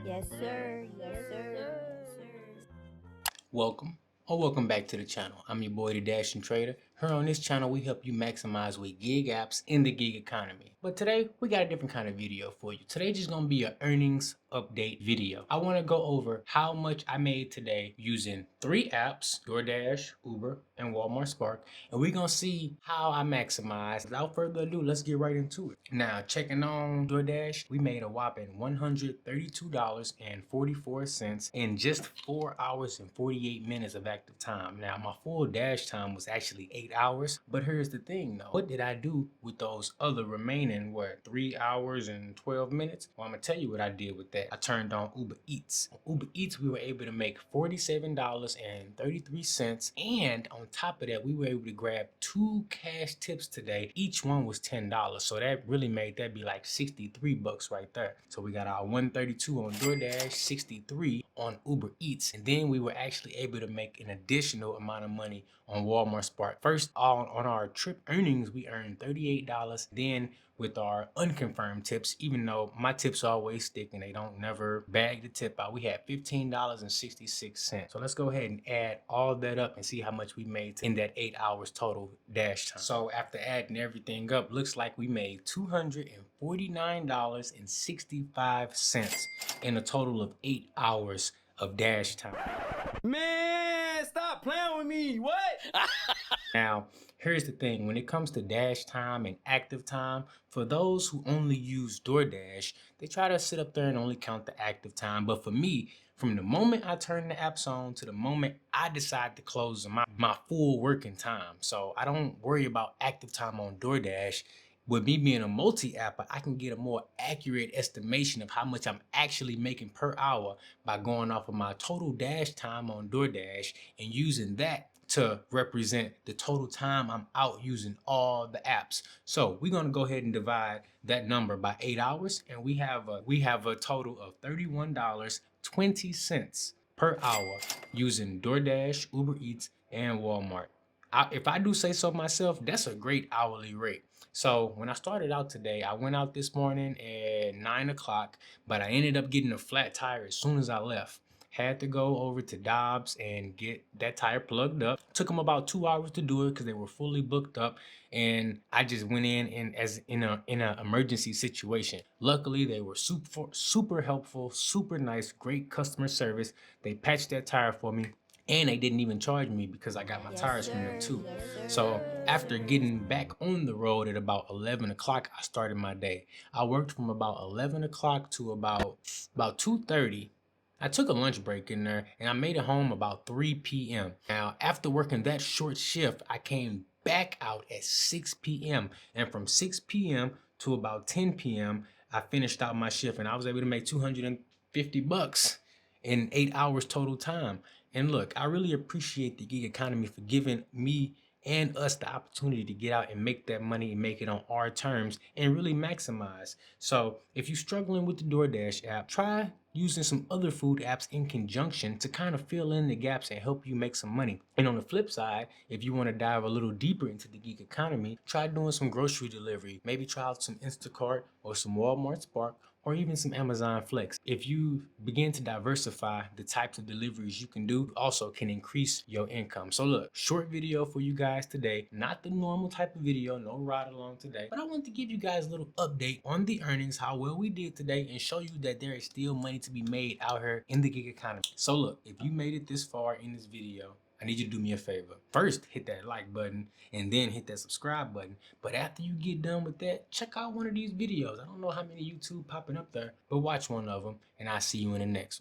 Yes, sir. Yes, sir. Yes, sir. Welcome back to the channel. I'm your boy, the Dashing Trader. Here on this channel, we help you maximize with gig apps in the gig economy. But today, we got a different kind of video for you. Today, just gonna be an earnings update video. I wanna go over how much I made today using 3 apps, Doordash, Uber, and Walmart Spark. And we're gonna see how I maximize. Without further ado, let's get right into it. Now, checking on Doordash, we made a whopping $132.44 in just 4 hours and 48 minutes of active time. Now, my full dash time was actually 8 hours, but here's the thing though. What did I do with those other remaining, 3 hours and 12 minutes? Well, I'm gonna tell you what I did with that. I turned on Uber Eats. On Uber Eats, we were able to make $47.33, and on top of that, we were able to grab 2 cash tips today. Each one was $10, so that really made that be like 63 bucks right there. So we got our 132 on DoorDash, 63 on Uber Eats, and then we were actually able to make an additional amount of money on Walmart Spark. First, on our trip earnings, we earned $38. Then with our unconfirmed tips, even though my tips always stick and they don't never bag the tip out, we had $15.66. So let's go ahead and add all that up and see how much we made in that 8 hours total dash time. So after adding everything up, looks like we made $249.65 in a total of 8 hours of dash time. Man, stop playing with me. What? Now, here's the thing. When it comes to dash time and active time, for those who only use DoorDash, they try to sit up there and only count the active time. But for me, from the moment I turn the apps on to the moment I decide to close them, my full working time. So I don't worry about active time on DoorDash. With me being a multi-app, I can get a more accurate estimation of how much I'm actually making per hour by going off of my total dash time on DoorDash and using that to represent the total time I'm out using all the apps. So we're gonna go ahead and divide that number by 8 hours, and we have a total of $31.20 per hour using DoorDash, Uber Eats, and Walmart. If I do say so myself, that's a great hourly rate. So when I started out today, I went out this morning at 9 o'clock, but I ended up getting a flat tire as soon as I left. Had to go over to Dobbs and get that tire plugged up. Took them about 2 hours to do it because they were fully booked up, and I just went in as in a emergency situation. Luckily, they were super helpful, super nice, great customer service. They patched that tire for me, and they didn't even charge me because I got my tires from them too. So after getting back on the road at about 11 o'clock, I started my day. I worked from about 11 o'clock to about 2:30. I took a lunch break in there, and I made it home about 3 p.m. Now, after working that short shift, I came back out at 6 p.m. And from 6 p.m. to about 10 p.m., I finished out my shift, and I was able to make 250 bucks in 8 hours total time. And look, I really appreciate the gig economy for giving me and us the opportunity to get out and make that money and make it on our terms and really maximize. So if you're struggling with the DoorDash app, try using some other food apps in conjunction to kind of fill in the gaps and help you make some money. And on the flip side, if you want to dive a little deeper into the gig economy, try doing some grocery delivery. Maybe try out some Instacart or some Walmart Spark or even some Amazon Flex. If you begin to diversify the types of deliveries you can do, you also can increase your income. So look, short video for you guys today, not the normal type of video, no ride along today, but I wanted to give you guys a little update on the earnings, how well we did today, and show you that there is still money to be made out here in the gig economy. So look, if you made it this far in this video, I need you to do me a favor. First, hit that like button and then hit that subscribe button. But after you get done with that, check out one of these videos. I don't know how many YouTube popping up there, but watch one of them, and I'll see you in the next one.